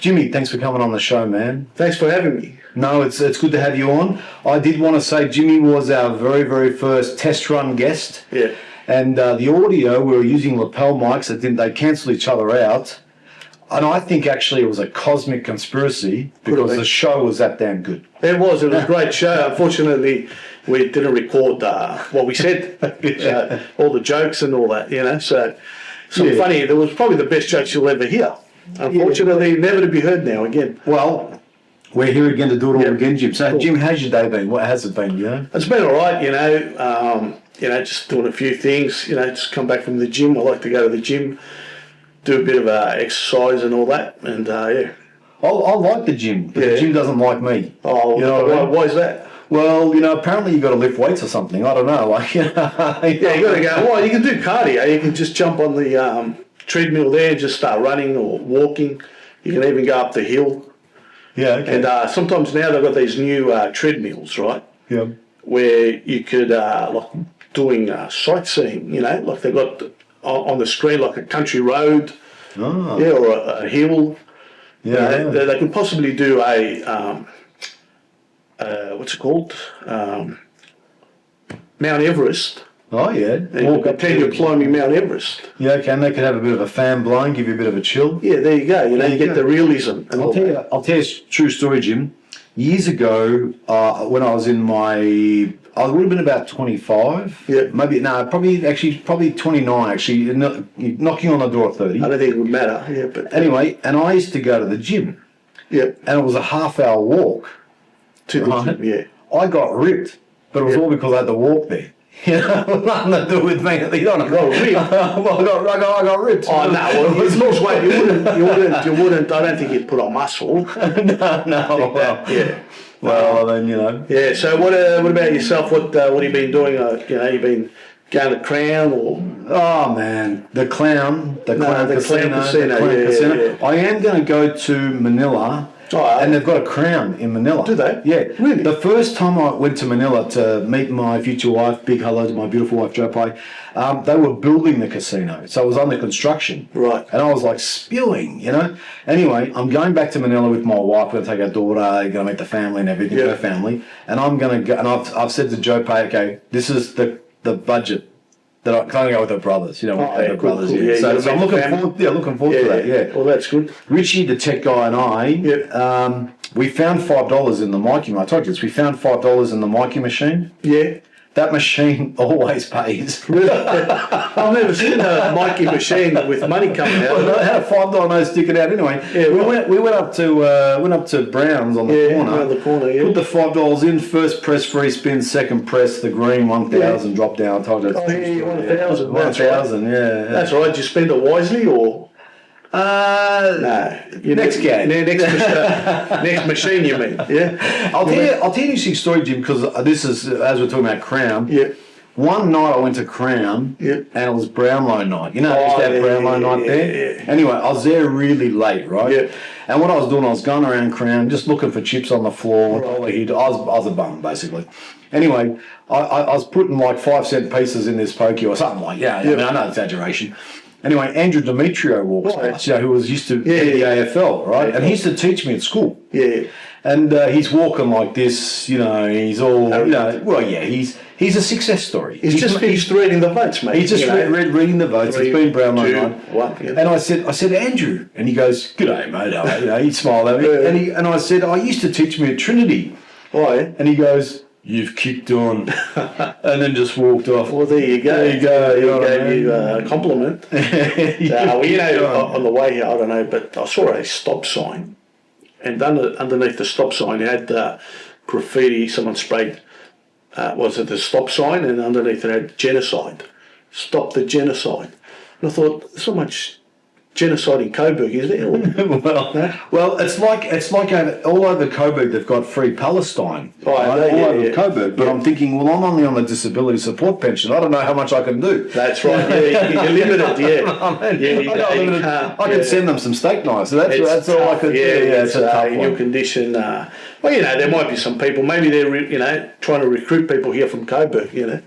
Jimmy, thanks for coming on the show, man. Thanks for having me. No, it's good to have you on. I did want to say Jimmy was our very, very first test run guest. Yeah. And the audio, we were using lapel mics that they cancelled each other out. And I think actually it was a cosmic conspiracy because the show was that damn good. It was a great show. Unfortunately, we didn't record what we said, all the jokes and all that, you know. So, funny, it was probably the best jokes you'll ever hear. Unfortunately, never to be heard now again. Well, we're here again to do it all again, Jim. So, Jim, how's your day been? What has it been, you know? It's been all right, you know. Just doing a few things, you know, just come back from the gym. I like to go to the gym, do a bit of exercise and all that, and yeah. I like the gym, but the gym doesn't like me. Oh, you know, why is that? Well, you know, apparently you've got to lift weights or something. I don't know. Like, you know, you got to go. Well, you can do cardio. You can just jump on the treadmill there, just start running or walking. You can even go up the hill. Yeah. Okay. And sometimes now they've got these new treadmills, right? Yeah. Where you could like doing sightseeing. You know, like they've got on the screen like a country road. Oh. Yeah, or a hill. Yeah. You know, they could possibly do a what's it called? Mount Everest. Oh, yeah. And pretend you're climbing Mount Everest. Yeah, okay, and they could have a bit of a fan blowing, give you a bit of a chill. Yeah, there you go. You know, you get the realism. And I'll tell you a true story, Jim. Years ago, when I was in I would have been about 25. Yeah. Probably 29, actually, knocking on the door at 30. I don't think it would matter. Yeah, but anyway, and I used to go to the gym. Yeah. And it was a half-hour walk. To the gym, yeah. I got ripped, but it was all because I had to walk there. You know, nothing to do with me. You don't know. Ripped. Well, I got ripped. Oh no! Well, you lose weight. You wouldn't. I don't think you'd put on muscle. No. Yeah. Well, then you know. Yeah. So what about yourself? What have you been doing? You know, you've been going to Crown or? Oh man, the Clown Casino. Yeah. I am going to go to Manila. And they've got a Crown in Manila. Do they? Yeah. Really? The first time I went to Manila to meet my future wife, big hello to my beautiful wife, Joe Pai, they were building the casino. So it was under construction. Right. And I was like spewing, you know. Anyway, I'm going back to Manila with my wife. We're going to take our daughter, going to meet the family and everything, her family. And I'm going to go, and I've said to Joe Pai, okay, this is the budget. That I can't go with her brothers, you know. Her brothers, cool. Yeah, so I'm looking forward to that. Yeah. Well, that's good. Richie, the tech guy, and I, we found $5 in the miking. I told you this. We found $5 in the miking machine. Yeah. That machine always pays. Really? I've never seen a miking machine with money coming out. Well, I had a $5 note sticking out anyway. Yeah, we went up to Brown's on the corner. Around the corner. Yeah. Put the $5 in. First press, free spin. Second press, the green 1,000 drop down. I told you. Oh yeah, 1,000. 1,000. Yeah. That's right. Did you spend it wisely or? No. Next game. Next machine, you mean? Yeah. I'll tell you an interesting story, Jim, because this is as we're talking about Crown. Yeah. One night I went to Crown, and it was Brownlow night. You know, I used to have Brownlow night there. Yeah. Anyway, I was there really late, right? Yeah. And what I was doing, I was going around Crown, just looking for chips on the floor. Right. I was a bum, basically. Anyway, I was putting like 5-cent pieces in this pokey or something like that. Yeah. I mean, I know exaggeration. Anyway, Andrew Demetrio walks past, you know, who was used to be the AFL, right? And he used to teach me at school. Yeah. And he's walking like this, you know, he's all, you know, well, yeah, he's a success story. He's just finished reading the votes, mate. He's just reading the votes. It's been Brownlow night. 1, yeah. And I said, Andrew, and he goes, "G'day, mate." You know, he smiled at me, and I said, "I used to teach me at Trinity." Oh, yeah. And he goes, "You've kicked on," and then just walked off. Well, there you go. There you go. He gave you a compliment. Well, you know, on the way here, I don't know, but I saw a stop sign, and underneath the stop sign, it had graffiti. Someone sprayed. Was it the stop sign? And underneath it had genocide. Stop the genocide. And I thought, there's so much genocide in Coburg, is there? well, it's like all over Coburg they've got free Palestine, all over Coburg. But I'm thinking, well, I'm only on the disability support pension. I don't know how much I can do. That's right. Yeah, you're limited. Yeah, I could send them some steak knives. So that's all I could do. Yeah, it's a tough in one. your condition. Well, you know, there might be some people. Maybe they're trying to recruit people here from Coburg. You know.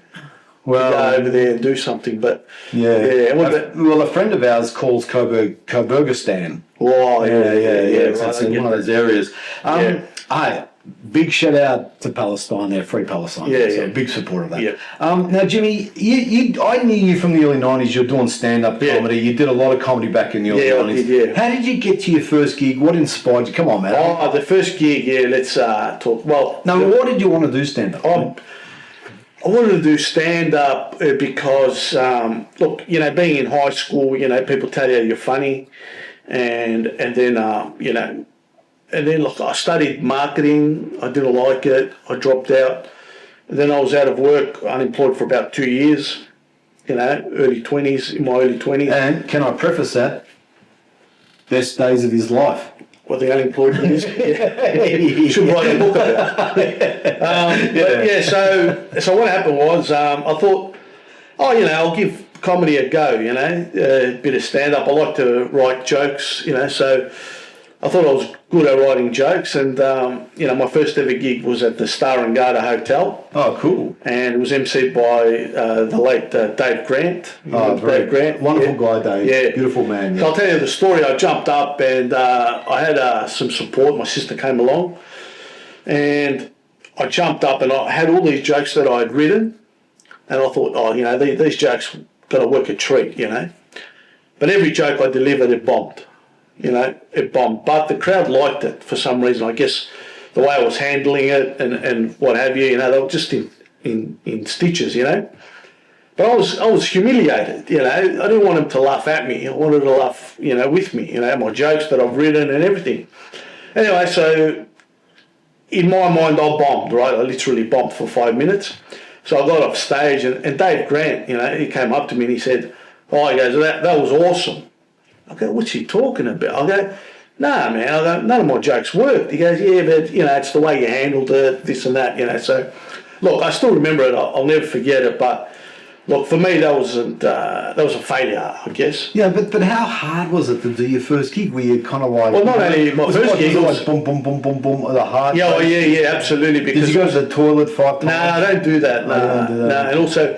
Well, to go over there and do something, but well, a friend of ours calls Coburgistan. Oh, yeah. right, That's I in get one of that. those areas. Yeah. Hey, big shout out to Palestine there, Free Palestine. Yeah, So yeah. big support of that. Yeah. Now, Jimmy, I knew you from the early 90s. You're doing stand-up Yeah. comedy. You did a lot of comedy back in the early Yeah, I 90s. did, yeah. How did you get to your first gig? What inspired you? Come on, man. Oh, the first gig, yeah, let's talk. Well, No, why did you want to do stand-up? I wanted to do stand-up because, look, you know, being in high school, you know, people tell you you're funny. And then, you know, and then, look, I studied marketing. I didn't like it. I dropped out. And then I was out of work, unemployed for about 2 years, you know, in my early 20s. And can I preface that? Best days of his life. What the unemployed is. You should write a book about it. But yeah, so what happened was I thought, oh, you know, I'll give comedy a go, you know, a bit of stand-up. I like to write jokes, you know, so I thought I was good at writing jokes. And, you know, my first ever gig was at the Star and Garter Hotel. Oh, cool. And it was emceed by the late Dave Grant. Dave Grant. Wonderful guy, Dave. Yeah. Beautiful man. So I'll tell you the story. I jumped up and I had some support. My sister came along and I jumped up and I had all these jokes that I had written. And I thought, oh, you know, these jokes got to work a treat, you know. But every joke I delivered, it bombed. You know, it bombed. But the crowd liked it for some reason. I guess the way I was handling it and what have you, you know, they were just in stitches, you know. But I was humiliated, you know. I didn't want them to laugh at me. I wanted to laugh, you know, with me, you know, my jokes that I've written and everything. Anyway, so in my mind, I bombed, right? I literally bombed for 5 minutes. So I got off stage and Dave Grant, you know, he came up to me and he said, oh, he goes, that was awesome. I go, what's he talking about? I go, nah, man. I go, none of my jokes worked. He goes, yeah, but, you know, it's the way you handled it, this and that, you know. So, look, I still remember it. I'll never forget it. But, look, for me, that was a failure, I guess. Yeah, but how hard was it to do your first gig? Were you kind of like... Well, not only my first gig, was like boom, boom, boom, boom, boom, the hard... Yeah, yeah, absolutely. Because did you go to the toilet 5 times? No, I don't do that. No, and also,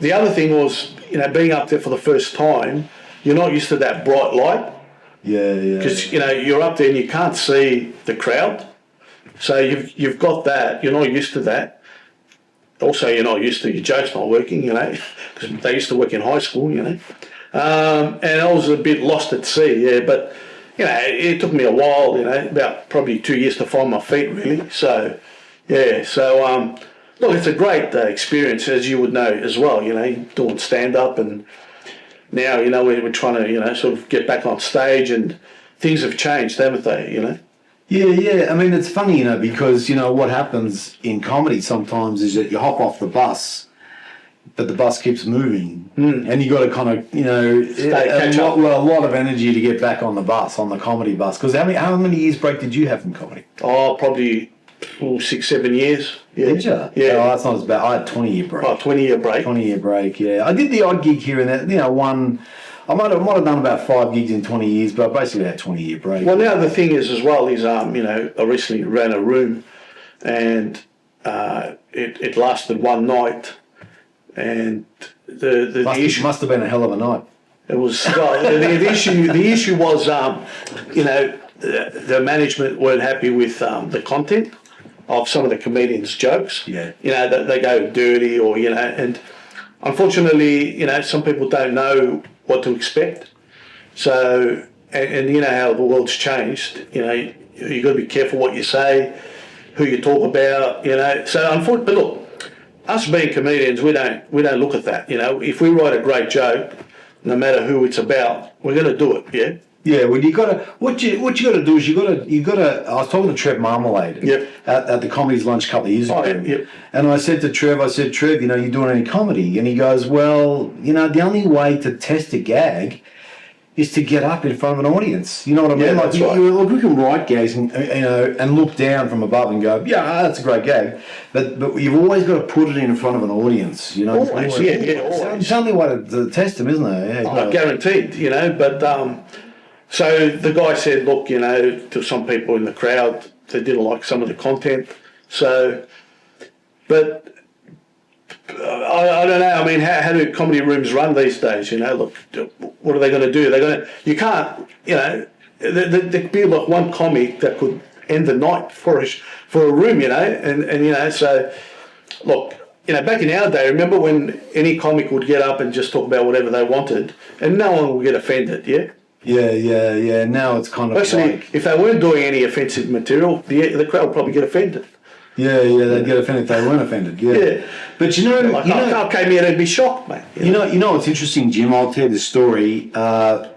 the other thing was, you know, being up there for the first time, you're not used to that bright light. Yeah. Because, you know, you're up there and you can't see the crowd. So you've got that. You're not used to that. Also, you're not used to your jokes not working, you know, because they used to work in high school, you know. And I was a bit lost at sea, yeah. But, you know, it took me a while, you know, about probably 2 years to find my feet, really. So, yeah. So, look, it's a great experience, as you would know as well, you know, doing stand-up and... Now, you know, we're trying to, you know, sort of get back on stage and things have changed, haven't they, you know? Yeah. I mean, it's funny, you know, because, you know, what happens in comedy sometimes is that you hop off the bus, but the bus keeps moving. And you got to kind of, you know, a lot of energy to get back on the bus, on the comedy bus. Because how many years break did you have from comedy? Oh, probably 6, 7 years. Yeah. Did you? Yeah. Oh, that's not as bad. I had a 20-year break. Oh, 20-year break. 20-year break, yeah. I did the odd gig here and there, you know, I might have done about 5 gigs in 20 years, but I basically had a 20-year break. Well, now the thing is as well is, you know, I recently ran a room and it lasted one night and the issue... Must have been a hell of a night. It was, the issue was, you know, the management weren't happy with the content of some of the comedians' jokes. Yeah. You know, they go dirty or, you know, and unfortunately, you know, some people don't know what to expect. So, and you know how the world's changed, you know, you've got to be careful what you say, who you talk about, you know. So, unfortunately, but look, us being comedians, we don't look at that, you know. If we write a great joke, no matter who it's about, we're going to do it, yeah? Yeah, well, what you got to do is you got to. I was talking to Trev Marmalade at the Comedy's Lunch a couple of years ago, and I said to Trev, Trev, you know, you doing any comedy? And he goes, well, you know, the only way to test a gag is to get up in front of an audience. You know what I mean? Yeah, like that's right. look, we can write gags and you know and look down from above and go, yeah, that's a great gag, but you've always got to put it in front of an audience. You know, Always. It's the only way to test them, isn't there? Yeah, guaranteed, you know, but. So the guy said, look, you know, to some people in the crowd, they didn't like some of the content. So, but I don't know. I mean, how do comedy rooms run these days? You know, look, what are they going to do? You can't, you know, there could be like one comic that could end the night for a room, you know, and you know, so look, you know, back in our day, remember when any comic would get up and just talk about whatever they wanted, and no one would get offended, yeah. Yeah. Now it's kind of actually, like, if they weren't doing any offensive material, the crowd would probably get offended. Yeah, they'd get offended if they weren't offended. Yeah. But you know, like, I came here and be shocked, mate. You know what's interesting, Jim? I'll tell you this story. Our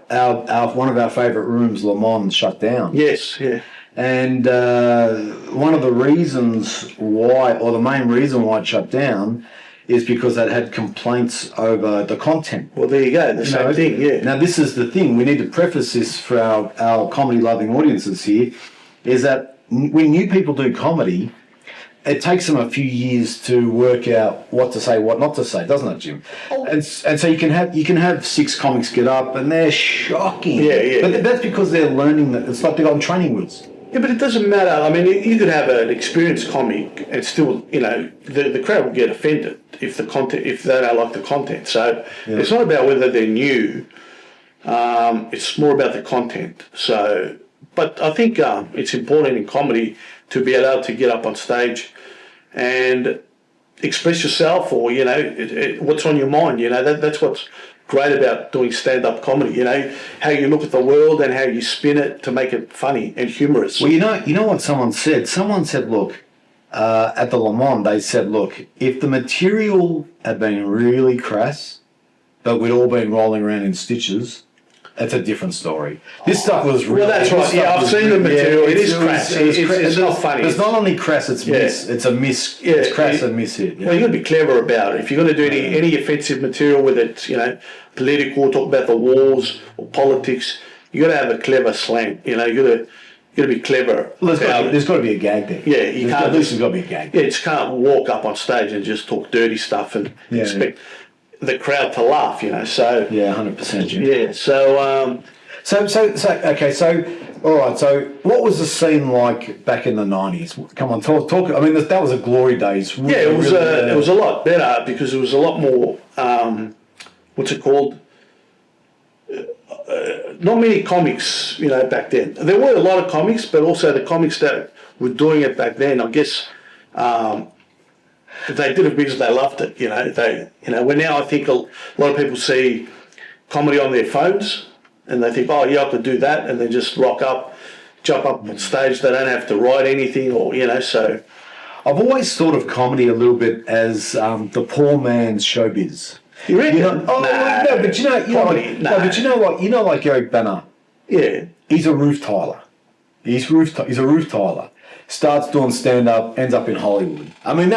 one of our favourite rooms, Le Mans, shut down. Yes, yeah. And one of the reasons why, or the main reason why it shut down, is because it had complaints over the content. Well, there you go, the same thing, yeah. Now, this is the thing, we need to preface this for our comedy-loving audiences here, is that when new people do comedy, it takes them a few years to work out what to say, what not to say, doesn't it, Jim? Oh. And so you can have 6 comics get up and they're shocking. Yeah. But that's because they're learning that it's like they're on training wheels. Yeah, but it doesn't matter. I mean, you could have an experienced comic and still, you know, the crowd will get offended if they don't like the content. So it's not about whether they're new. It's more about the content. So, but I think it's important in comedy to be allowed to get up on stage and express yourself, or you know, what's on your mind. You know, that's what's great about doing stand-up comedy, you know, how you look at the world and how you spin it to make it funny and humorous. Well, you know what someone said? Someone said, look, at the Le Mans, they said, look, if the material had been really crass, but we'd all been rolling around in stitches, that's a different story. This stuff was really... Well, that's right. Yeah, I've seen the material. It is crass. It's not funny. It's not only crass, it's miss. It's a miss. Yeah, it's crass and miss hit. Yeah. Well, you've got to be clever about it. If you're going to do any offensive material, whether it's, you know, political, talk about the wars or politics, you've got to have a clever slant. You know, you've got to be clever. Well, there's got to be a gag there. Yeah, there's got to be a gag. Yeah, you just can't walk up on stage and just talk dirty stuff and expect the crowd to laugh, you know. So 100%. Yeah. So okay. So all right. So what was the scene like back in the 90s? Come on, talk. I mean, that was a glory days. Really, it was. It was a lot better because it was a lot more. What's it called? Not many comics, you know, back then. There were a lot of comics, but also the comics that were doing it back then, I guess. They did it because they loved it, you know. Where now I think a lot of people see comedy on their phones and they think, oh yeah, I could do that, and they just rock up, jump up on stage. They don't have to write anything, or you know. So I've always thought of comedy a little bit as the poor man's showbiz. You reckon? No, but you know what? You know, like Eric Bana. Yeah, he's a roof tiler. He's a roof tiler. Starts doing stand-up, ends up in Hollywood. I mean,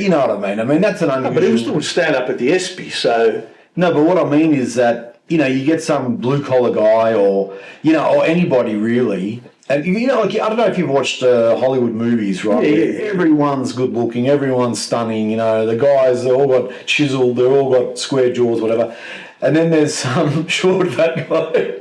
you know what I mean? I mean, that's an unusual... but he was doing stand-up at the ESPY, so... No, but what I mean is that, you know, you get some blue-collar guy or, you know, or anybody really, and, you know, like, I don't know if you've watched Hollywood movies, right? Yeah. Everyone's good-looking, everyone's stunning, you know, the guys, they've all got chiseled, they've all got square jaws, whatever. And then there's some short fat guy.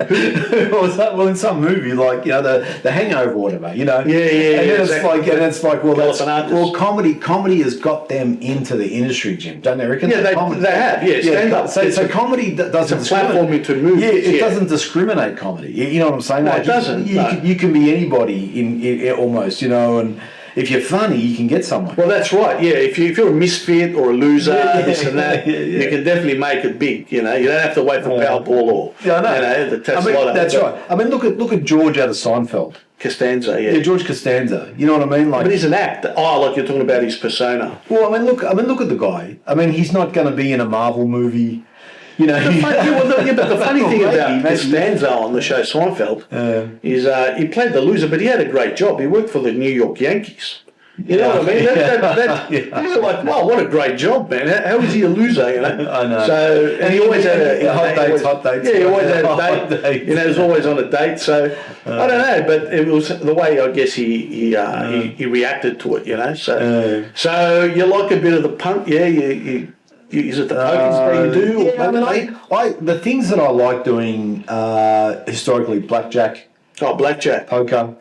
What was that? Well, in some movie, like, you know, the Hangover or whatever, you know. Yeah. And then it's like, well, comedy has got them into the industry, Jim, don't they reckon? Yeah, they have. Yeah, stand up. So comedy doesn't platform into movies. Yeah, it doesn't discriminate comedy. You know what I'm saying? No, it doesn't. You can be anybody in almost, you know, and if you're funny, you can get somewhere. Well, that's right. Yeah, if you're a misfit or a loser, this and that, you can definitely make it big. You know, you don't have to wait for Powerball or the Tesla. That's right. I mean, look at George out of Seinfeld. Costanza, yeah, George Costanza. You know what I mean? Like, but he's an actor. Oh, like you're talking about his persona. Well, I mean, look at the guy. I mean, he's not going to be in a Marvel movie. You know, but the funny thing about Costanza on the show Seinfeld is he played the loser, but he had a great job. He worked for the New York Yankees. You know what I mean? You're like, wow, what a great job, man. How is he a loser, you know? I know. So, and he always had hot dates. Yeah, he always had a date. You know, he was always on a date. So, I don't know, but it was the way, I guess, he reacted to it, you know? So you like a bit of the punk, yeah, is it the pokers that you do? Yeah, I mean, the things that I like doing historically, blackjack. Oh, blackjack. Poker.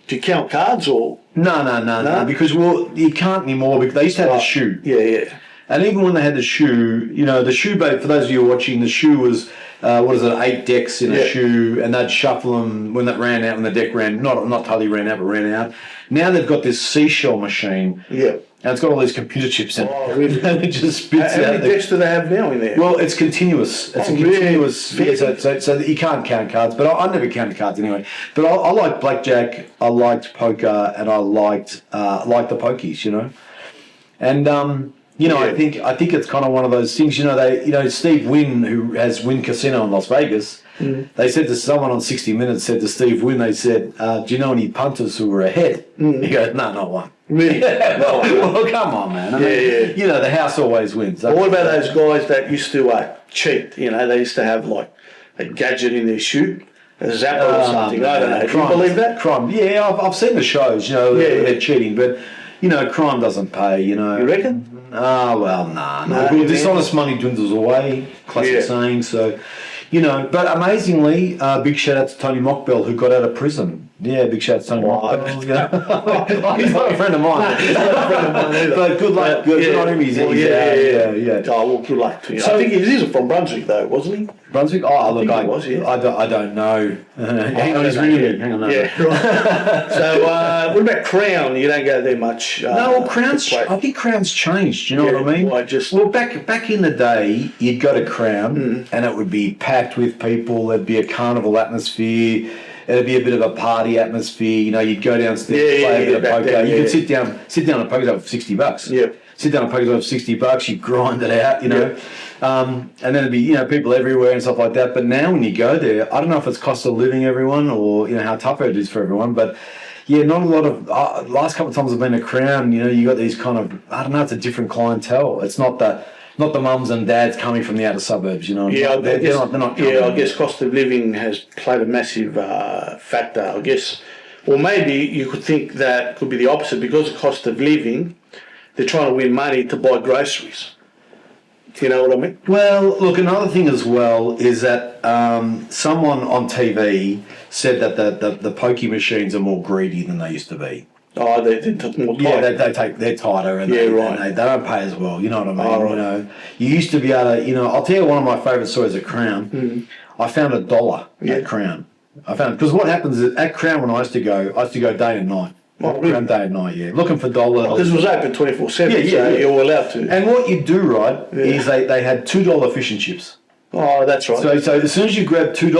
Do you count cards or? No, because you can't anymore because they used to have a shoe. Yeah. And even when they had the shoe, you know, the shoe bait, for those of you watching, the shoe was, 8 decks in a shoe, and they'd shuffle them when that ran out, when the deck ran, not totally ran out, but ran out. Now they've got this seashell machine. Yeah. And it's got all these computer chips in it. Oh, really? And it just spits How out. many decks do they have now in there? Well, it's continuous. It's a continuous. Really? Yeah, so you can't count cards, but I never counted cards anyway. But I like blackjack, I liked poker, and I liked the pokies, you know. And you know, I think it's kind of one of those things. You know, Steve Wynn, who has Wynn Casino in Las Vegas, they said to someone on 60 Minutes, said to Steve Wynn, they said, "Do you know any punters who were ahead?" He goes, "No, not one." Really? well, come on, man. I mean, you know, the house always wins. Well, what about those guys that used to cheat? You know, they used to have like a gadget in their shoe, a zapper or something. I don't know. Do you believe that? Crime. Yeah, I've seen the shows. You know, they're cheating, but you know, crime doesn't pay. You know. You reckon? Well, nah. Well, dishonest money dwindles away. Classic saying. So, you know, but amazingly, big shout out to Tony Mockbell, who got out of prison. Yeah, big shout out to Tony Mockbell. Yeah. He's not a friend of mine. He's not a friend of mine either. But good luck. Good on him. He's out. Yeah. Oh, well, good luck to you. So I think he's from Brunswick, though, wasn't he? Brunswick? Oh, look, I don't know. Hang on, he's ringing me. Hang on. Yeah, right. So, what about Crown? You don't go there much. No, well, Crown's. I think Crown's changed. You know what I mean? Well, back in the day, you'd go to Crown, and it would be packed with people. There'd be a carnival atmosphere. It'd be a bit of a party atmosphere. You know, you'd go downstairs, play a bit of poker. You could sit down and poker for $60. Yeah. Sit down and poker for $60. You grind it out. You know. And then there'd be, you know, people everywhere and stuff like that. But now when you go there, I don't know if it's cost of living everyone or, you know, how tough it is for everyone. But yeah, not a lot of, last couple of times I've been to Crown, you know, you got these kind of, I don't know, it's a different clientele. It's not the mums and dads coming from the outer suburbs, you know. Yeah, they're not I guess cost of living has played a massive factor, I guess. Or maybe you could think that could be the opposite. Because of cost of living, they're trying to win money to buy groceries. Do you know what I mean? Well, look, another thing as well is that someone on TV said that the pokey machines are more greedy than they used to be. Oh, they're more tight. Yeah, they're tighter and, they don't pay as well. You know what I mean? Oh, right. You know, you used to be able to. You know, I'll tell you one of my favourite stories at Crown. I found $1 at Crown. Because what happens is at Crown when I used to go day and night. Oh, really? Around day and night, yeah. Looking for $1. Because it was open 24/7, so you were allowed to. And what you do, right, is they had $2 fish and chips. Oh, that's right. So as soon as you grab $2,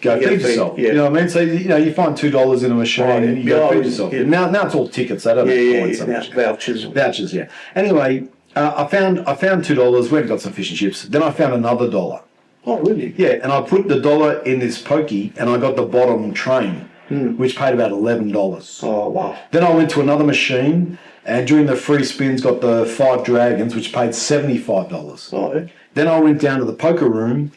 go feed yourself. Yeah. You know what I mean? So you find $2 in a machine and you go feed yourself. Yeah. Now it's all tickets. They don't have points so now much. it's vouchers. Vouchers, yeah. Anyway, I found $2. Went and got some fish and chips. Then I found another $1. Oh, really? Yeah, and I put the $1 in this pokey, and I got the bottom train, which paid about $11. Oh, wow. Then I went to another machine, and during the free spins, got the 5 dragons, which paid $75. Oh, yeah. Then I went down to the poker room,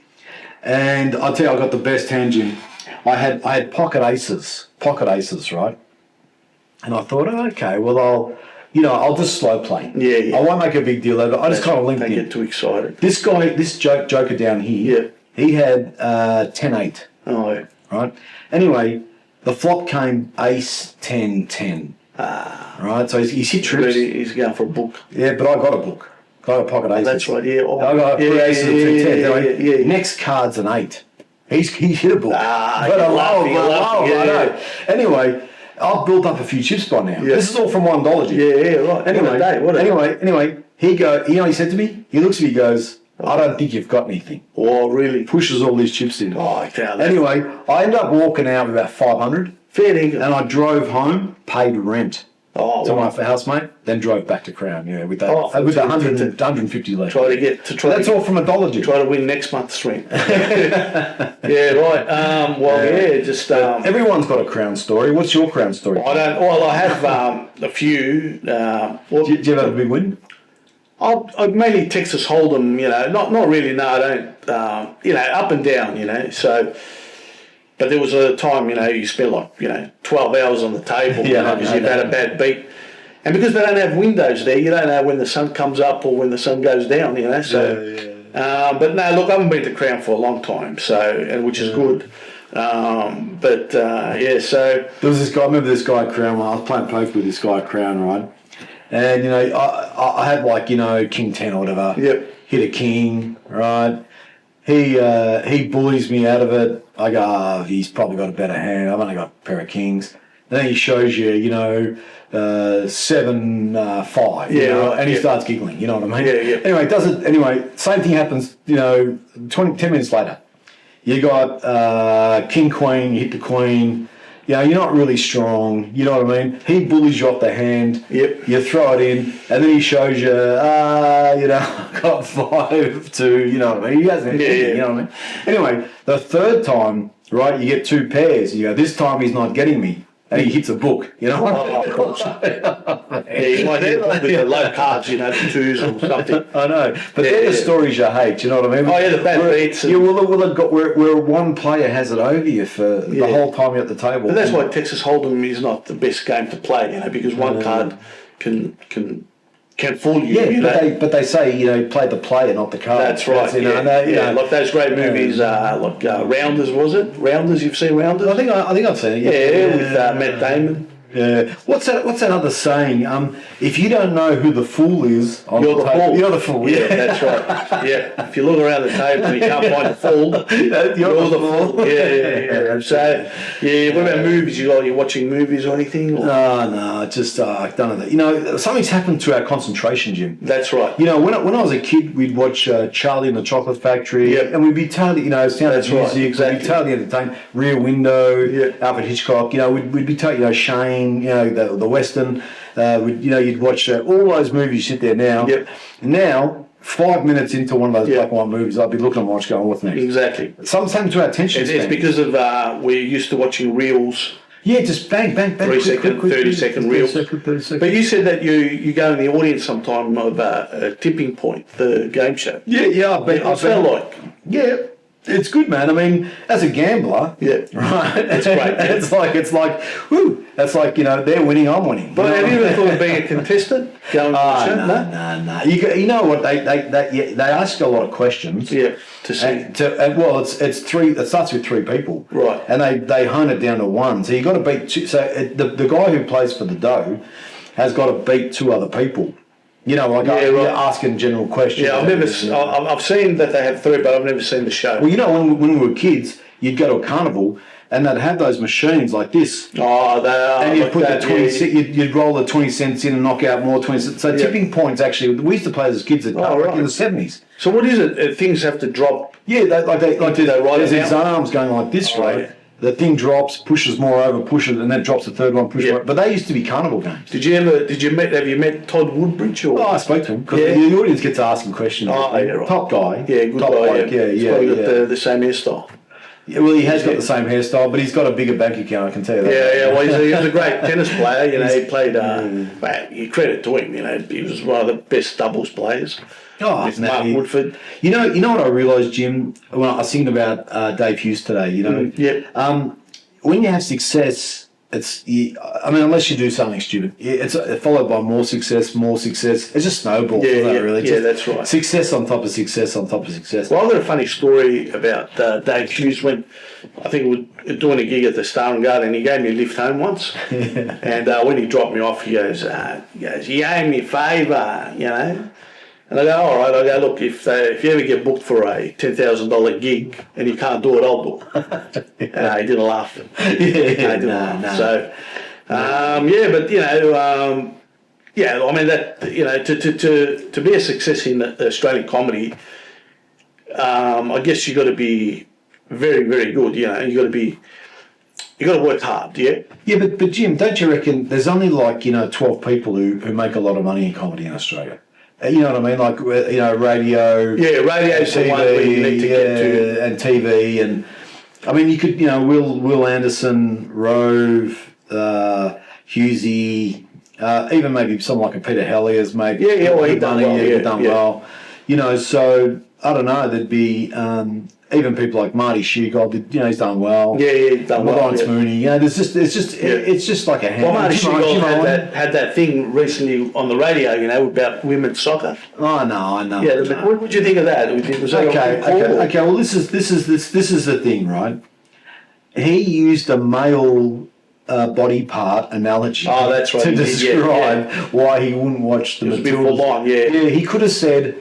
and I'll tell you, I got the best hand, Jim. I had pocket aces, right? And I thought, okay, well, I'll just slow play. Yeah. I won't make a big deal out of it. I just kind of linked in. Don't get too excited. This guy, this joker down here, he had 10-8. Oh, yeah. Right? Anyway, the flop came ace 10-10. Right? So he's hit trips. He's going for a book. Yeah, but I got a book. Got a pocket ace. That's right, yeah. Oh, I got three aces of 10. Yeah. Next card's an 8. He's hit a book. But I know. Anyway, I've built up a few chips by now. Yeah. This is all from $1. Yeah, right. Anyway, he said to me, he looks at me, he goes, I don't think you've got anything. Oh, really? Pushes all these chips in. Oh, I can't. Anyway, I ended up walking out with about 500. Fair dinkum. And I drove home, paid rent. Oh, to my housemate, then drove back to Crown, with that, with 150 left. That's all from $1, Jim. Try to win next month's rent. Yeah, right. Everyone's got a Crown story. What's your Crown story? I don't. Well, I have a few. Did you ever have a big win? I mainly Texas Hold'em. Not really. No, I don't. Up and down. So. But there was a time, you spent 12 hours on the table because you've had a bad beat. And because they don't have windows there, you don't know when the sun comes up or when the sun goes down, So, but no, look, I haven't been to Crown for a long time, which is good. So. There was this guy, I remember this guy at Crown, I was playing poker with this guy at Crown, right? And, you know, I had like, you know, king 10 or whatever. Yep. Hit a king, right? He bullies me out of it. I go, oh, he's probably got a better hand. I've only got a pair of kings. And then he shows you, you know, 7-5. Yeah, you know, right, and he yeah. starts giggling. You know what I mean? Yeah, yeah. Anyway, Anyway, same thing happens. You know, 10 minutes later, you got king queen. You hit the queen. You know, you're not really strong. You know what I mean? He bullies you off the hand. Yep. You throw it in, and then he shows you, you know, I got 5-2. You know what I mean? He hasn't. Yeah, yeah. You know what I mean? Anyway, the third time, right? You get 2 pairs. You go, this time he's not getting me. And he hits a book, you know. Oh, of course. Yeah, you might hit with the low cards, you know, the 2s or something. I know, but they're the stories you hate. You know what I mean? Oh yeah, the bad beats. Yeah, where one player has it over you for the whole time you're at the table. But that's why Texas Hold'em is not the best game to play, you know, because one card can fool you. Yeah, you know? but they say, you know, play the player, not the card. That's right. You know, like those great movies, like Rounders, was it? Rounders, you've seen Rounders? I think I've seen it. Yeah, with Matt Damon. Yeah. What's that other saying? If you don't know who the fool is, You're the fool. You're the fool. Yeah, that's right. Yeah, if you look around the table and you can't find the fool, you're the fool. Yeah. So, yeah. What about movies? You're watching movies or anything? Or? No, just I've done it. You know, something's happened to our concentration, Jim. That's right. You know, when I was a kid, we'd watch Charlie and the Chocolate Factory, and we'd be totally, you know, sound of music, exactly. we'd be totally entertained. Rear Window, Alfred Hitchcock, you know, we'd be totally, you know, Shane, you know, the Western, you know, you'd watch all those movies. Sit there now. Yep. Now, 5 minutes into one of those black and white movies, I'd be looking at my watch going, what's next? Exactly. Something to our attention span. It's because of we're used to watching reels. Yeah, just bang, bang, bang. 30-second reels. 30 seconds. But you said that you go in the audience sometime of a Tipping Point, the game show. Yeah, I've been. What's that like? Yeah, it's good, man. I mean, as a gambler, right? That's great. Yeah. It's like, whoo, that's like, you know, they're winning, I'm winning. But have you ever thought of being a contestant? Going to the show? No. You know what? They ask you a lot of questions. Yeah. To see. Well, it's 3. It starts with 3 people. Right. And they hone it down to 1. So you got to beat 2. So the guy who plays for the dough has got to beat 2 other people. You know, like asking general questions. Yeah, I've seen that they have 3, but I've never seen the show. Well, you know, when we were kids, you'd go to a carnival and they'd have those machines like this. Oh, they are. And you'd put the 20 cents, you'd roll the 20 cents in and knock out more 20 cents. So Tipping Points actually, we used to play as kids in the 70s. So what is it? Things have to drop. Yeah, there's these down? arms going like this, right? Yeah. The thing drops, pushes more over, pushes, and then drops the third one, pushes more. But they used to be carnival games. Have you met Todd Woodbridge? Or? Oh, I spoke to him because the audience gets to ask him questions. Oh, yeah, right. Top guy. Yeah, good top guy. bloke, He's probably got the same hairstyle. Yeah, well, he has got the same hairstyle, but he's got a bigger bank account, I can tell you that. Yeah, well, he was a great tennis player. You know, he played, you credit to him, you know, he was one of the best doubles players. Oh, with Mark Woodford. You know what I realised, Jim, when I was thinking about Dave Hughes today, you know? When you have success, unless you do something stupid, it's followed by more success. It just snowballs, really. Yeah, that's right. Success on top of success on top of success. Well, I've got a funny story about Dave Hughes when I think we were doing a gig at the Star and Garden, and he gave me a lift home once. And when he dropped me off, he goes, you owe me a favour, you know. And I go, all right. I go, look, if you ever get booked for a $10,000 gig and you can't do it, I'll book. He didn't laugh. No. So, but you know, I mean that, you know, to be a success in Australian comedy, I guess you got to be very, very good. You know, you got to work hard. Yeah. Yeah, but Jim, don't you reckon there's only 12 people who make a lot of money in comedy in Australia? You know what I mean? Like, you know, radio. Yeah, radio's the one where you need to get to. And TV. And, I mean, you could, you know, Will Anderson, Rove, Hughesy, even maybe someone like a Peter Hellier's maybe. He'd done well. You know, so, I don't know, there'd be even people like Marty Sheargold, you know, he's done well. Yeah, he's done well. Lawrence Mooney, you know, it's just like a hand. Well, Marty Sheargold had that thing recently on the radio, you know, about women's soccer. Oh, I know. Yeah, but what would you think of that? Was that okay. Well, this is the thing, right? He used a male body part analogy Oh, that's right. to He did, describe why he wouldn't watch the It was a bit Matildas. full on, yeah. Yeah, he could have said,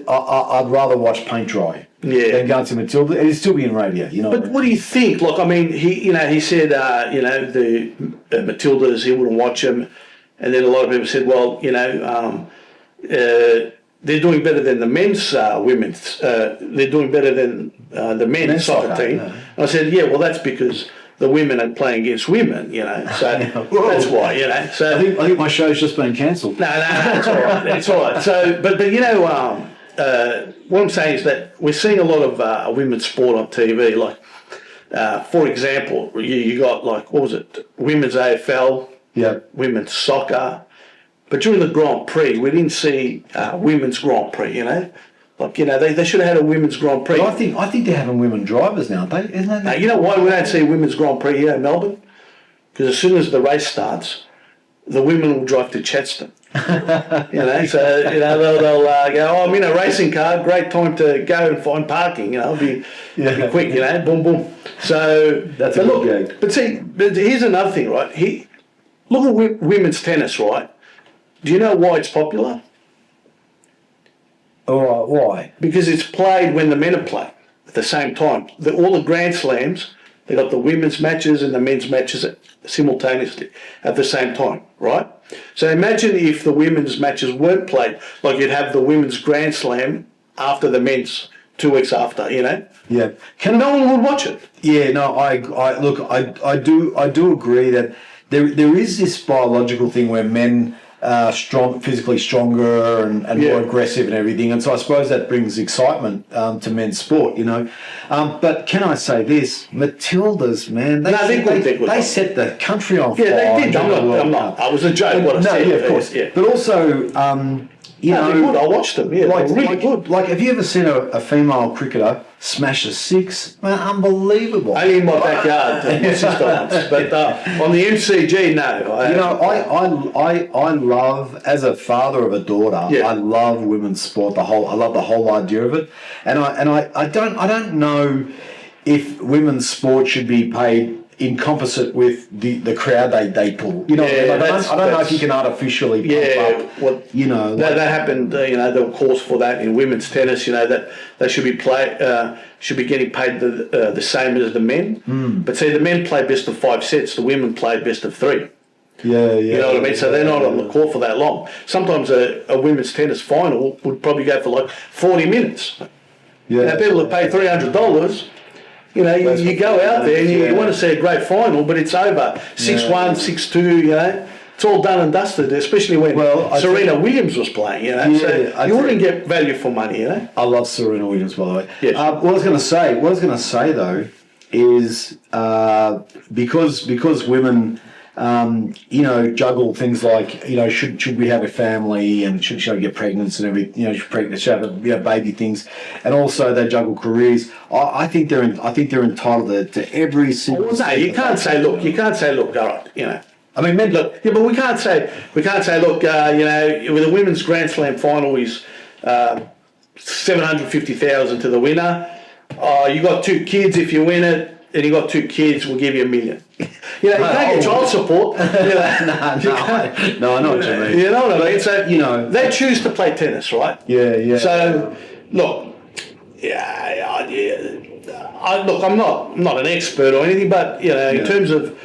I'd rather watch paint dry than go to Matilda. It'd still be in radio, you know. But what do you think? Like, I mean, he said, the Matildas, he wouldn't watch them, and then a lot of people said, well, they're doing better than the men's women's. They're doing better than the men's soccer team. Yeah. I said, yeah, well, that's because the women are playing against women, So that's why, So I think my show's just been cancelled. No, it's all right. It's all right. So, but what I'm saying is that we're seeing a lot of women's sport on TV. Like, for example, you got like, what was it? Women's AFL, women's soccer. But during the Grand Prix, we didn't see women's Grand Prix. Like, they should have had a women's Grand Prix. But I think they're having women drivers now, aren't they? Isn't that? Now, you know why we don't see women's Grand Prix here in Melbourne? Because as soon as the race starts, the women will drive to Chadstone. So they'll go, oh, I'm in a racing car, great time to go and find parking. It'll be quick, boom, boom. So That's a good gag. But see, here's another thing, right? Look at women's tennis, right? Do you know why it's popular? All right, why? Because it's played when the men are playing at the same time. All the Grand Slams, they got the women's matches and the men's matches simultaneously at the same time, right? So imagine if the women's matches weren't played, like you'd have the women's Grand Slam after the men's 2 weeks after, Yeah. No one would watch it. Yeah, no, I do agree that there is this biological thing where men are physically stronger and more aggressive and everything, and so I suppose that brings excitement to men's sport, But can I say this, Matildas, man, they set the country on fire. Yeah, they did. I'm not. I was a joke. What I said. Yeah, of course. Yeah. But also, they're good. I watched them. Yeah, they're really good. Like, have you ever seen a female cricketer smash a six? Man, unbelievable. Only in my backyard, my sister once. But on the MCG, no. I love, as a father of a daughter, I love women's sport. I love the whole idea of it, and I don't know if women's sport should be paid in composite with the crowd they pull. I don't know if you can artificially pump up. That happened. There were calls for that in women's tennis. That they should be getting paid the same as the men. But see, the men play best of 5 sets. The women play best of 3. Yeah. You know what I mean? So they're not on the court for that long. Sometimes a women's tennis final would probably go for like 40 minutes. Yeah. Now people that pay $300. You go out there and you want to see a great final, but it's over 6-1, 6-2. It's all done and dusted, especially when Serena Williams was playing. So you wouldn't get value for money. I love Serena Williams, by the way. Yes. What I was going to say though is because women juggle things like, should we have a family and should she get pregnant and everything, should have baby things, and also they juggle careers. I think they're entitled to every single. Well, no, you can't say look, all right, I mean, men look. Yeah, but we can't say look, with a women's Grand Slam final is $750,000 to the winner. You got 2 kids if you win it. And you got 2 kids, we'll give you $1 million. You can't get child support. No, I know what you mean. You know what I mean? So they choose to play tennis, right? Yeah. So look, I'm not an expert or anything, but in terms of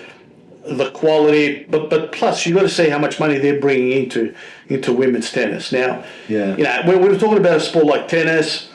the quality, but plus you've got to see how much money they're bringing into women's tennis. Now, when we were talking about a sport like tennis.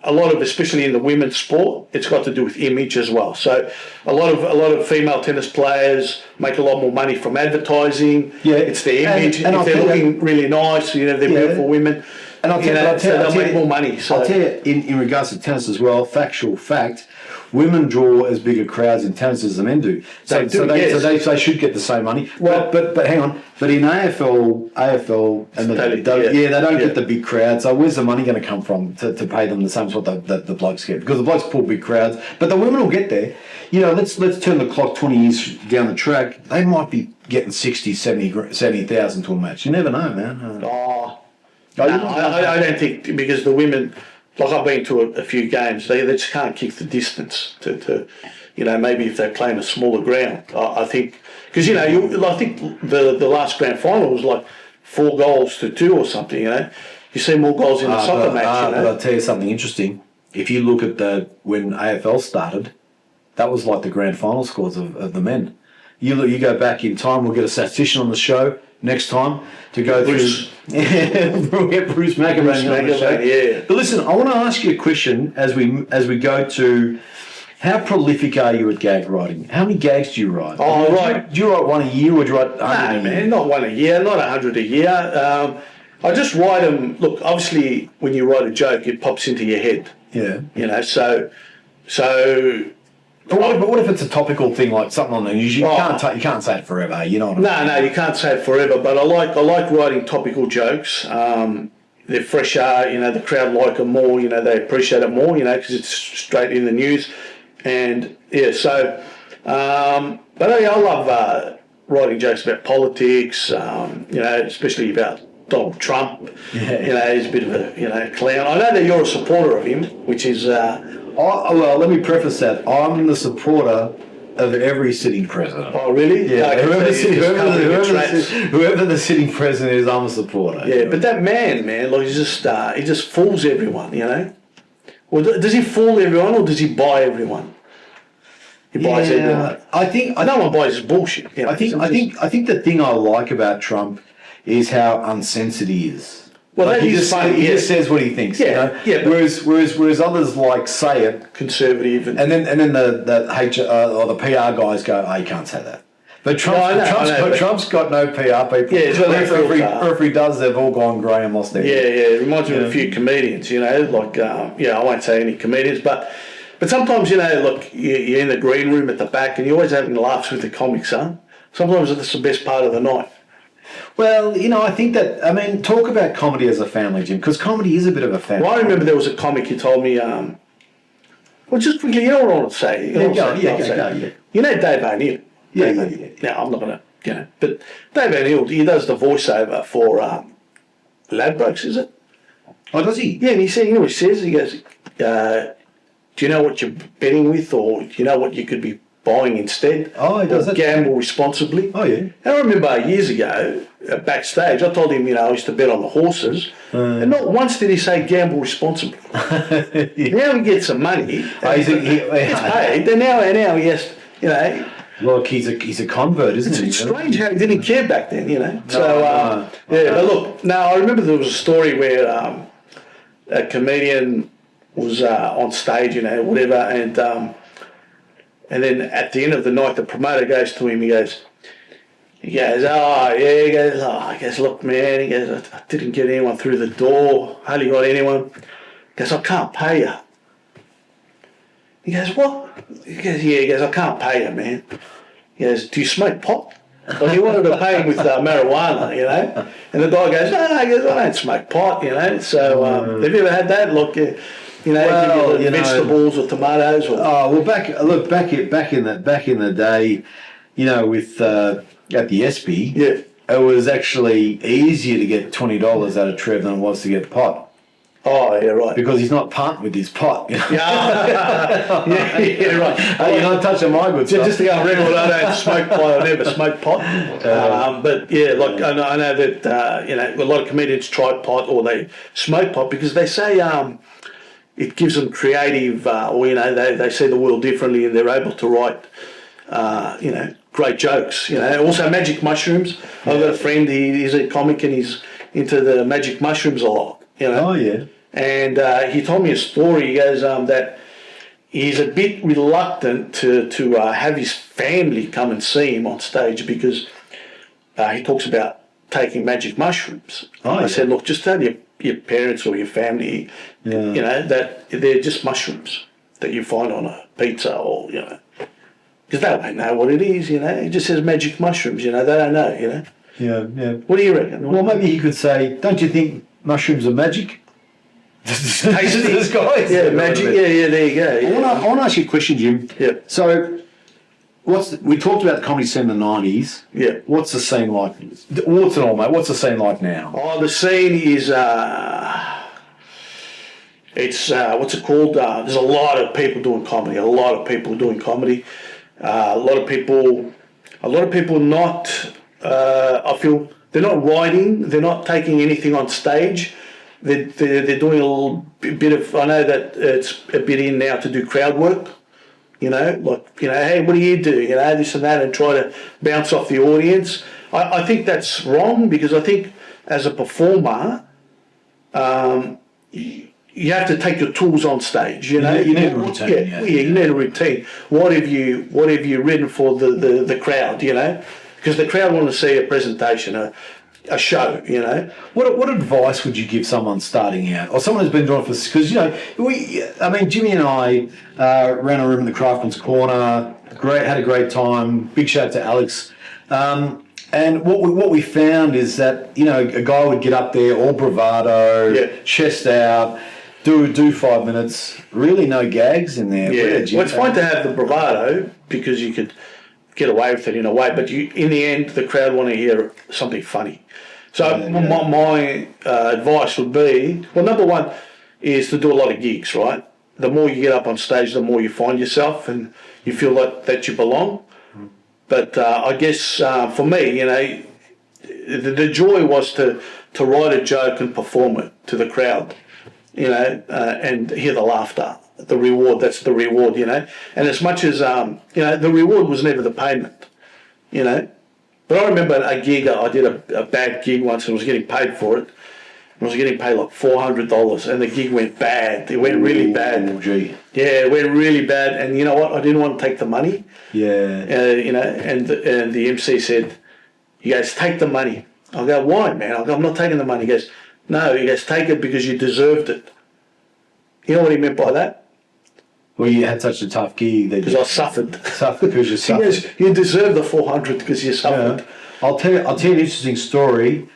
A lot of, especially in the women's sport, it's got to do with image as well. So a lot of female tennis players make a lot more money from advertising. Yeah, it's their image. And if they're looking really nice, they're beautiful women. And they'll make more money. So I'll tell you, in regards to tennis as well, factual fact, women draw as bigger crowds in tennis as the men do. So they should get the same money. Well, but hang on. But in AFL and they don't get the big crowds. So where's the money going to come from to pay them the same as what the blokes get? Because the blokes pull big crowds, but the women will get there. Let's turn the clock 20 years down the track. They might be getting 60, 70,000 to a match. You never know, man. I don't think, because the women, like I've been to a few games, they just can't kick the distance to you know, maybe if they play in a smaller ground. I think, because, you know, I think the last grand final was like 4-2 or something, you know. You see more goals in a soccer match, you know. But I'll tell you something interesting. If you look at when AFL started, that was like the grand final scores of the men. You go back in time, we'll get a statistician on the show next time to go Bruce. through. We'll get Bruce McAvaney on the show. Yeah. But listen, I want to ask you a question as we go to how prolific are you at gag writing? How many gags do you write? Oh, right. Do you write one a year or do you write 100 a year? Man, not one a year, not 100 a year. I just write them. Look, obviously, when you write a joke, it pops into your head. Yeah. You know, so. But what if it's a topical thing like something on the news? You can't say it forever. You know what I mean? No, you can't say it forever. But I like writing topical jokes. They're fresher. You know, the crowd like them more. You know, they appreciate it more. You know, because it's straight in the news, and yeah. So, but I love writing jokes about politics. You know, especially about Donald Trump. Yeah. You know, he's a bit of a clown. I know that you're a supporter of him, which is. Well, let me preface that. I'm the supporter of every sitting president. Oh, really? Yeah. Okay, Whoever the sitting president is, I'm a supporter. Yeah, but that man, like he just fools everyone, you know. Well, does he fool everyone or does he buy everyone? He buys everyone. I think no one buys his bullshit. You know? I think the thing I like about Trump is how uncensored he is. Well, like he just says what he thinks. Yeah, you know? Whereas others like say it conservative, and then the HR or the PR guys go, oh, you can't say that. But Trump's got no PR people. Yeah, or if he does, they've all gone grey and lost their Yeah, it reminds me of a few comedians. You know, like I won't say any comedians, but sometimes, you know, look, you're in the green room at the back, and you're always having laughs with the comics, huh? Sometimes that's the best part of the night. Well, you know, I think that, I mean, talk about comedy as a family, Jim, because comedy is a bit of a family. Well, I remember there was a comic who told me, well, just quickly, you know what I want to say? Yeah. You know Dave O'Neill? Yeah. Now, I'm not going to, you know, but Dave O'Neill, he does the voiceover for Ladbrokes, is it? Oh, does he? Yeah, and he said, you know what he says? He goes, do you know what you're betting with, or do you know what you could be buying instead? Oh, he does that. Gamble responsibly. Oh, yeah. And I remember years ago, backstage, I told him, you know, I used to bet on the horses, and not once did he say gamble responsibly. Now he gets some money, he's paid, and now he has, you know. Look, he's a convert, isn't he? It's strange how he didn't care back then, you know. But look, now I remember there was a story where a comedian was on stage, you know, whatever, and then at the end of the night, the promoter goes to him. He goes, oh yeah. He goes, look, man. He goes, I didn't get anyone through the door. Hardly got anyone. He goes, I can't pay you. He goes, what? He goes, yeah. He goes, I can't pay you, man. He goes, do you smoke pot? Like he wanted to pay him with marijuana, you know. And the guy goes, no. He goes, I don't smoke pot, you know. So have you ever had that? Look. You know, vegetables or tomatoes. Back in the day, you know, with at the SB, it was actually easier to get $20 out of Trev than it was to get pot. Oh, yeah, right. Because he's not parting with his pot. You know? Yeah, right. You're not touching my good stuff. Just to go on record, I don't smoke pot. I never smoke pot. But yeah, like I know that you know, a lot of comedians try pot or they smoke pot because they say it gives them creative, or you know, they see the world differently and they're able to write, you know, great jokes. You know, also magic mushrooms. I've got a friend. He's a comic and he's into the magic mushrooms a lot. You know? Oh yeah. And he told me a story. He goes that he's a bit reluctant to have his family come and see him on stage because he talks about taking magic mushrooms. I said, look, just tell your parents or your family, you know, that they're just mushrooms that you find on a pizza or, you know, because they don't know what it is, you know. It just says magic mushrooms, you know. They don't know, you know. Yeah. What do you reckon? Well, maybe he could say, don't you think mushrooms are magic? Tasty. Guys. Yeah, magic. Yeah, there you go. Yeah. I want to ask you a question, Jim. Yeah. So, we talked about the comedy scene in the 90s. Yeah. What's the scene like? What's it all, mate? What's the scene like now? Oh, the scene is it's what's it called? There's a lot of people doing comedy. A lot of people doing comedy. A lot of people not. I feel they're not writing. They're not taking anything on stage. They're doing a little bit of. I know that it's a bit in now to do crowd work. You know, like, you know, hey, what do? You know, this and that, and try to bounce off the audience. I think that's wrong, because I think as a performer, you have to take your tools on stage. You know, you need a routine. You need a routine. What have you written for the crowd? You know, because the crowd want to see a presentation, a show. You know, what advice would you give someone starting out, or someone who's been doing it for? Because you know, Jimmy and I ran a room in the Craftsman's Corner. Had a great time. Big shout out to Alex. And what we found is that, you know, a guy would get up there all bravado, chest out, do 5 minutes. Really, no gags in there. Yeah, well, it's fine to have the bravado because you could get away with it in a way, but in the end, the crowd want to hear something funny. So my advice would be, well, number one is to do a lot of gigs, right? The more you get up on stage, the more you find yourself and you feel like that you belong. But I guess for me, you know, the joy was to write a joke and perform it to the crowd, you know, and hear the laughter. The reward, that's the reward, you know. And as much as, you know, the reward was never the payment, you know. But I remember a gig, I did a bad gig once and was getting paid for it. I was getting paid like $400 and the gig went bad. It went really bad. Oh, gee. Yeah, it went really bad. And you know what? I didn't want to take the money. Yeah. You know, and the MC said, you guys take the money. I go, why, man? I go, I'm not taking the money. He goes, no, you guys take it because you deserved it. You know what he meant by that? Well, you had such a tough gig. Because I suffered. Suffered because you suffered. He goes, you deserve the 400 because you suffered. Yeah. I'll tell you an interesting story.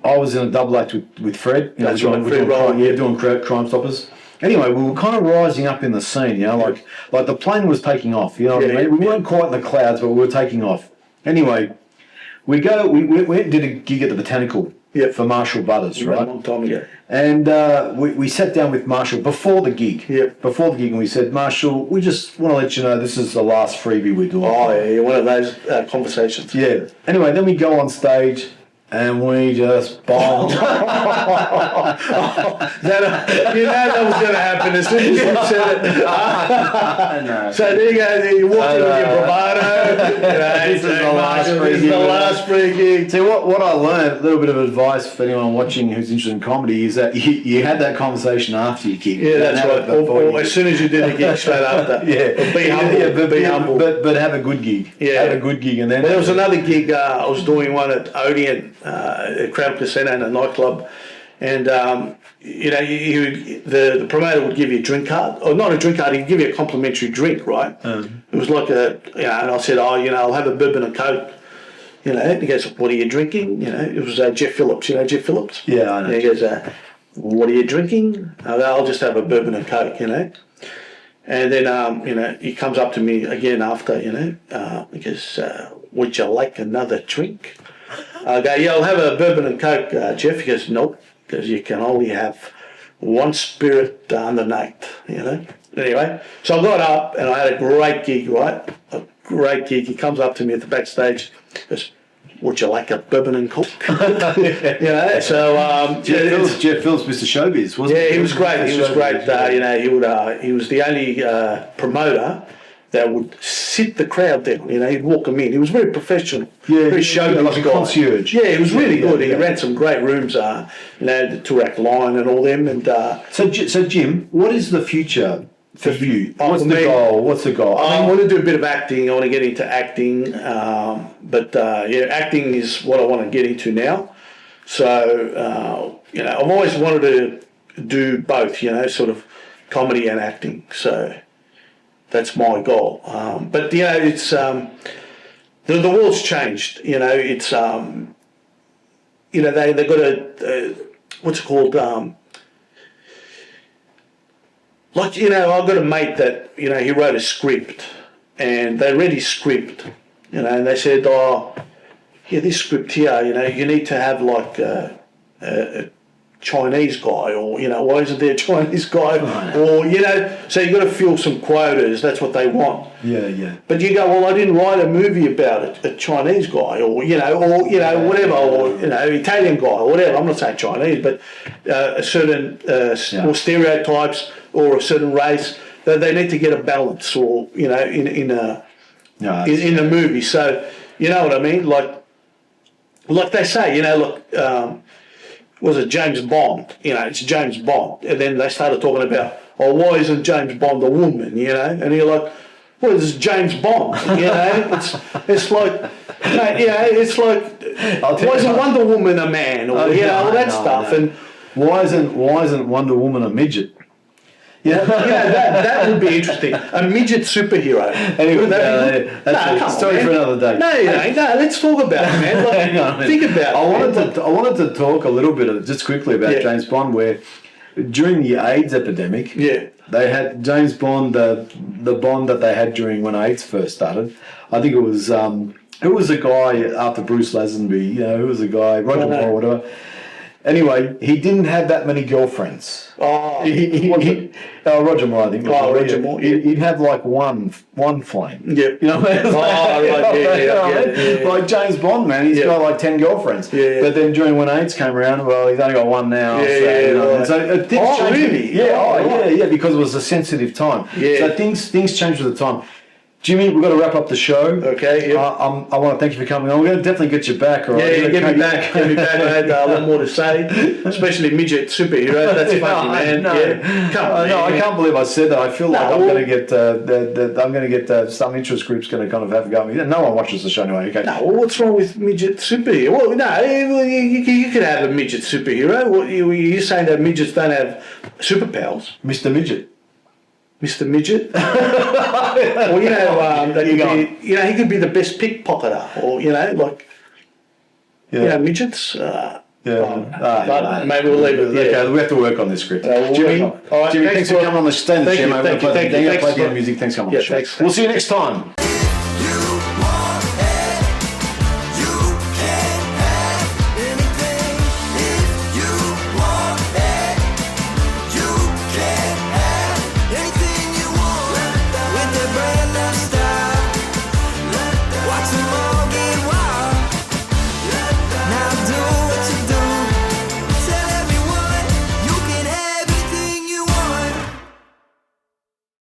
I was in a double act with Fred. You know, doing Crime Stoppers. Anyway, we were kind of rising up in the scene, you know, like the plane was taking off, you know what I mean? We weren't quite in the clouds, but we were taking off. Anyway, we did a gig at the Botanical for Marshall Butters, right? A long time ago. And we sat down with Marshall before the gig. Before the gig, and we said, Marshall, we just want to let you know this is the last freebie we're doing. Oh, yeah, one of those conversations. Yeah. Anyway, then we go on stage. And we just bombed. You know that was going to happen as soon as you said it. No. So there you go. You walked in with your bravado. This is the last free gig. See, what I learned, a little bit of advice for anyone watching who's interested in comedy, is that you had that conversation after your gig. Yeah, that's right. Or as soon as you did the gig, straight after. Be humble. Be humble. But have a good gig. Yeah. Have a good gig. And then there was another gig. I was doing one at Odeon. A Crown Casino and a nightclub, and you know, the promoter would give you a drink card, or not a drink card, he'd give you a complimentary drink, right? It was like and I said, oh, you know, I'll have a bourbon and coke, you know. And he goes, what are you drinking? You know, it was Jeff Phillips, you know Jeff Phillips? Yeah, I know. And he goes, what are you drinking? I go, I'll just have a bourbon and coke, you know. And then, you know, he comes up to me again after, you know, he goes, would you like another drink? I go, yeah, I'll have a bourbon and coke, Jeff. He goes, nope, because you can only have one spirit on the night, you know. Anyway, so I got up and I had a great gig, right? A great gig. He comes up to me at the backstage, goes, would you like a bourbon and coke? You know, so Jeff Phillips, Mr. Showbiz, wasn't he? Yeah, he was great. He was great. You know, he was the only promoter that would sit the crowd down. You know, he'd walk them in. He was very professional. Yeah, very showbiz like a guy. concierge. Yeah, he was really good. He ran some great rooms. You know, the Toorak Line and all them. And so Jim, what is the future for you? What's the goal? What's the goal? I want to do a bit of acting. I want to get into acting. But yeah, acting is what I want to get into now. So you know, I've always wanted to do both. You know, sort of comedy and acting. So that's my goal. But you know, it's the world's changed. You know, it's you know, they got a what's it called? Like, you know, I've got a mate that, you know, he wrote a script, and they read his script, you know, and they said, oh, yeah, this script here, you know, you need to have like Chinese guy, or why isn't there a Chinese guy, or so you got to fill some quotas. That's what they want. Yeah. But you go, well, I didn't write a movie about a Chinese guy, or whatever, or Italian guy, or whatever. I'm not saying Chinese, but a certain or stereotypes or a certain race. They need to get a balance, or in a movie. So you know what I mean, like they say, was it James Bond? It's James Bond. And then they started talking about, why isn't James Bond a woman? And you're like, well, this is James Bond. It's like, it's like, why isn't Wonder Woman a man? Or all that stuff. No. And why isn't Wonder Woman a midget? That would be interesting. A midget superhero. Anyway, that's a story for another day. No, let's talk about it, man. Think about it. I wanted to talk a little bit just quickly about James Bond, where during the AIDS epidemic, they had James Bond, the Bond that they had during when AIDS first started. I think it was who was the guy after Bruce Lazenby? Who was the guy? Roger Moore or whatever. Anyway, he didn't have that many girlfriends. Roger Moore, I think. Roger Moore. He'd have like one flame. Yep. Like James Bond, man. He's got like 10 girlfriends. Yeah. But then during when AIDS came around, well, he's only got one now. So things changed. Really? Yeah, because it was a sensitive time. Yeah. So things changed with the time. Jimmy, we've got to wrap up the show. Okay. Yep. I want to thank you for coming on. We're going to definitely get you back. All right? Yeah, get me back. I had a lot more to say, especially midget superheroes. That's funny, man. I can't believe I said that. I feel like I'm going to get some interest groups going to kind of have a go at me. No one watches the show anyway. Okay. No, what's wrong with midget superhero? Well, no, you could have a midget superhero. What you're saying that midgets don't have superpowers? Mr. Midget. Mr. Midget. Well, he could be the best pickpocketer, or midgets. Maybe we'll leave it there. Okay, we have to work on this script. Jimmy, thanks for coming on the stand. Thank you. Play the music. Thanks for coming on the show. We'll see you next time.